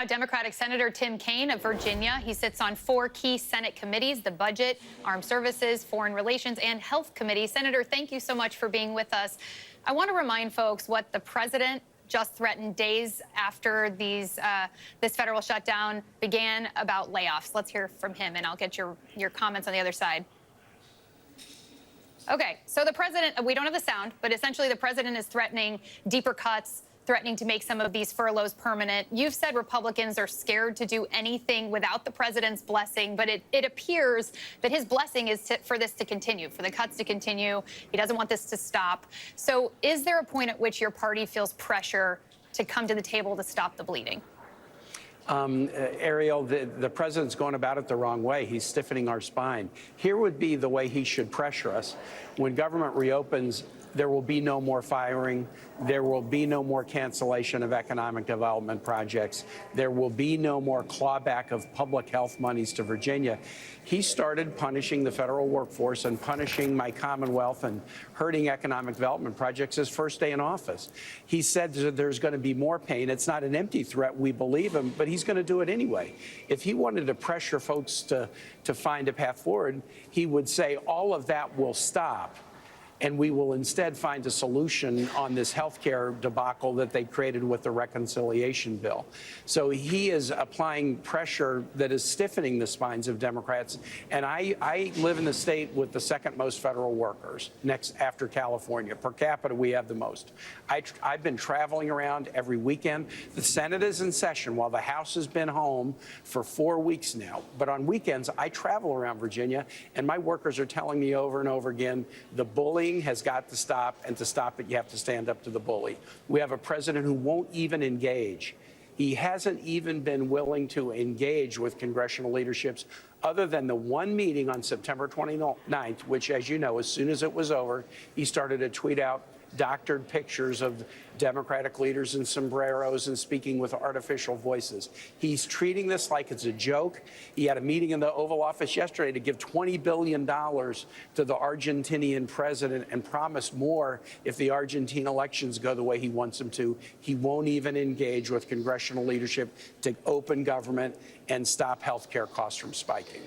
now Democratic Senator Tim Kaine of Virginia. He sits on 4 key Senate committees: the Budget, Armed Services, Foreign Relations, and Health Committee. Senator, thank you so much for being with us. I want to remind folks what the president just threatened days after this federal shutdown began about layoffs. Let's hear from him, and I'll get your comments on the other side. Okay, so the president, we don't have the sound, but essentially the president is threatening deeper cuts, threatening to make some of these furloughs permanent. You've said Republicans are scared to do anything without the president's blessing, but it appears that his blessing is for this to continue, for the cuts to continue. He doesn't want this to stop. So is there a point at which your party feels pressure to come to the table to stop the bleeding? Erielle, the president's going about it the wrong way. He's stiffening our spine. Here would be the way he should pressure us. When government reopens, there will be no more firing. There will be no more cancellation of economic development projects. There will be no more clawback of public health monies to Virginia. He started punishing the federal workforce and punishing my Commonwealth and hurting economic development projects his first day in office. He said that there's going to be more pain. It's not an empty threat. We believe him, but he's going to do it anyway. If he wanted to pressure folks to find a path forward, he would say all of that will stop, and we will instead find a solution on this health care debacle that they created with the reconciliation bill. So he is applying pressure that is stiffening the spines of Democrats. And I live in the state with the second most federal workers, next after California. Per capita, we have the most. I've been traveling around every weekend. The Senate is in session while the House has been home for 4 weeks now. But on weekends, I travel around Virginia, and my workers are telling me over and over again, the bullying has got to stop, and to stop it, you have to stand up to the bully. We have a president who won't even engage. He hasn't even been willing to engage with congressional leaderships other than the one meeting on September 29th, which, as you know, as soon as it was over, he started to tweet out doctored pictures of Democratic leaders in sombreros and speaking with artificial voices. He's treating this like it's a joke. He had a meeting in the Oval Office yesterday to give $20 billion to the Argentinian president and promised more if the Argentine elections go the way he wants them to. He won't even engage with congressional leadership to open government and stop health care costs from spiking.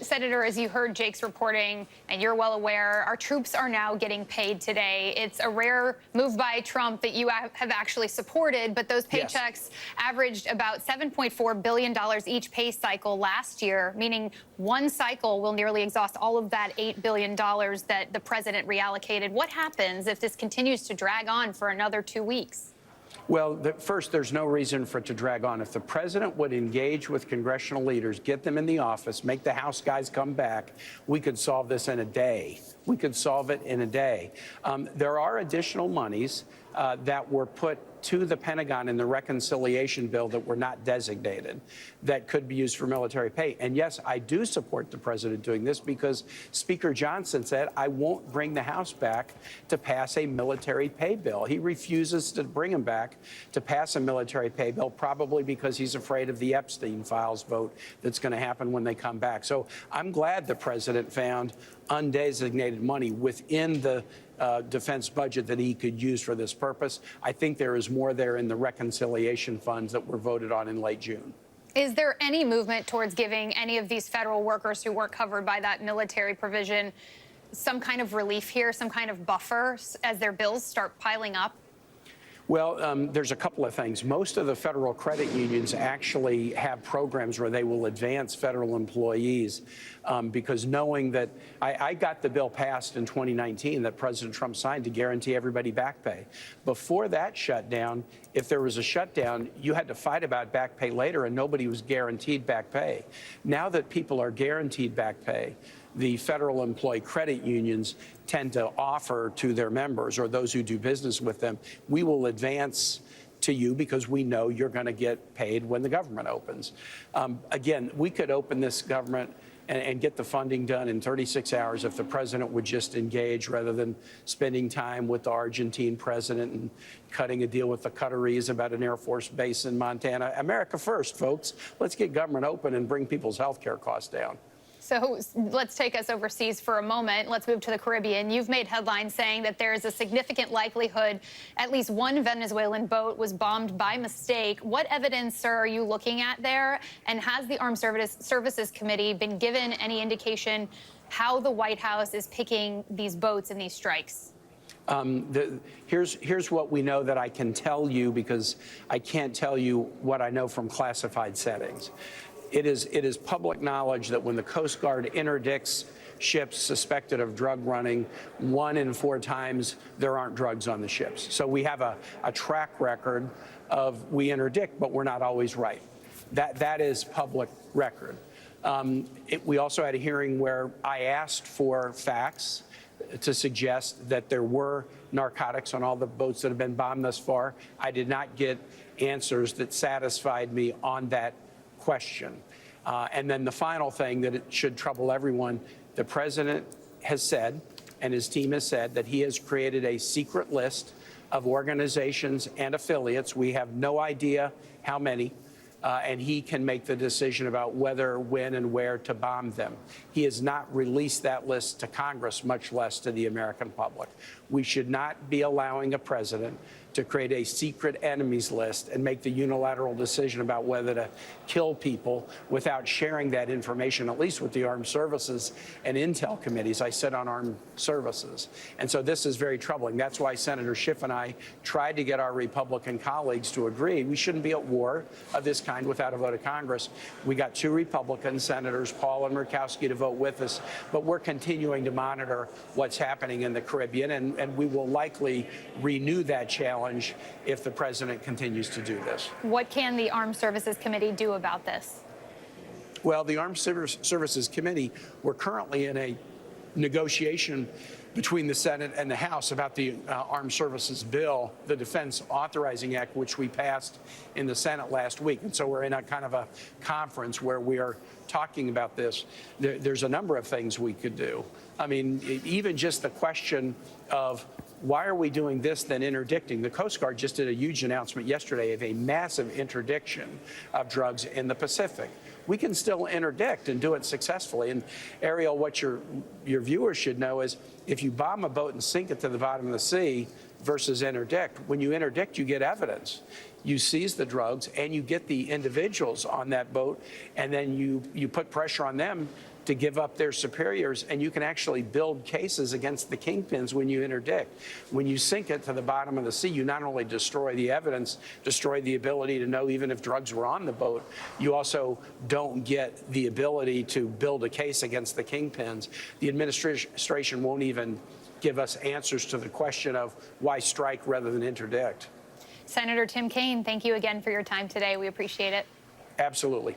Senator, as you heard Jake's reporting, and you're well aware, our troops are now getting paid today. It's a rare move by Trump that you have actually supported, but those paychecks averaged about $7.4 billion each pay cycle last year, meaning one cycle will nearly exhaust all of that $8 billion that the president reallocated. What happens if this continues to drag on for another 2 weeks? Well, first, there's no reason for it to drag on. If the president would engage with congressional leaders, get them in the office, make the House guys come back, we could solve this in a day. We could solve it in a day. There are additional monies that were put to the Pentagon in the reconciliation bill that were not designated that could be used for military pay. And yes, I do support the president doing this because Speaker Johnson said, I won't bring the House back to pass a military pay bill. He refuses to bring him back to pass a military pay bill, probably because he's afraid of the Epstein files vote that's going to happen when they come back. So I'm glad the president found undesignated money within the defense budget that he could use for this purpose. I think there is more there in the reconciliation funds that were voted on in late June. Is there any movement towards giving any of these federal workers who weren't covered by that military provision some kind of relief here, some kind of buffer as their bills start piling up? Well, there's a couple of things. Most of the federal credit unions actually have programs where they will advance federal employees because knowing that I got the bill passed in 2019 that President Trump signed to guarantee everybody back pay. Before that shutdown, if there was a shutdown, you had to fight about back pay later, and nobody was guaranteed back pay. Now that people are guaranteed back pay, the federal employee credit unions tend to offer to their members or those who do business with them, we will advance to you because we know you're going to get paid when the government opens. Again, we could open this government and get the funding done in 36 hours if the president would just engage rather than spending time with the Argentine president and cutting a deal with the Qataris about an Air Force base in Montana. America first, folks. Let's get government open and bring people's health care costs down. So let's take us overseas for a moment. Let's move to the Caribbean. You've made headlines saying that there is a significant likelihood at least one Venezuelan boat was bombed by mistake. What evidence, sir, are you looking at there? And has the Armed Services Committee been given any indication how the White House is picking these boats in these strikes? Here's what we know that I can tell you, because I can't tell you what I know from classified settings. It is public knowledge that when the Coast Guard interdicts ships suspected of drug running, 1 in 4 times there aren't drugs on the ships. So we have a track record of we interdict, but we're not always right. That is public record. We also had a hearing where I asked for facts to suggest that there were narcotics on all the boats that have been bombed thus far. I did not get answers that satisfied me on that question. And then the final thing that it should trouble everyone, the president has said, and his team has said, that he has created a secret list of organizations and affiliates. We have no idea how many. And he can make the decision about whether, when, and where to bomb them. He has not released that list to Congress, much less to the American public. We should not be allowing a president to create a secret enemies list and make the unilateral decision about whether to kill people without sharing that information, at least with the armed services and intel committees. I sit on armed services. And so this is very troubling. That's why Senator Schiff and I tried to get our Republican colleagues to agree we shouldn't be at war of this kind without a vote of Congress. We got 2 Republican senators, Paul and Murkowski, to vote with us, but we're continuing to monitor what's happening in the Caribbean, and we will likely renew that challenge if the president continues to do this. What can the Armed Services Committee do about this? Well, the Armed Services Committee, we're currently in a negotiation between the Senate and the House about the Armed Services Bill, the Defense Authorizing Act, which we passed in the Senate last week. And so we're in a kind of a conference where we are talking about this. There's a number of things we could do. I mean, even just the question of why are we doing this then interdicting? The Coast Guard just did a huge announcement yesterday of a massive interdiction of drugs in the Pacific. We can still interdict and do it successfully. And Erielle, what your viewers should know is if you bomb a boat and sink it to the bottom of the sea versus interdict, when you interdict, you get evidence. You seize the drugs and you get the individuals on that boat, and then you put pressure on them to give up their superiors, and you can actually build cases against the kingpins when you interdict. When you sink it to the bottom of the sea, you not only destroy the evidence, destroy the ability to know even if drugs were on the boat, you also don't get the ability to build a case against the kingpins. The administration won't even give us answers to the question of why strike rather than interdict. Senator Tim Kaine, thank you again for your time today. We appreciate it. Absolutely.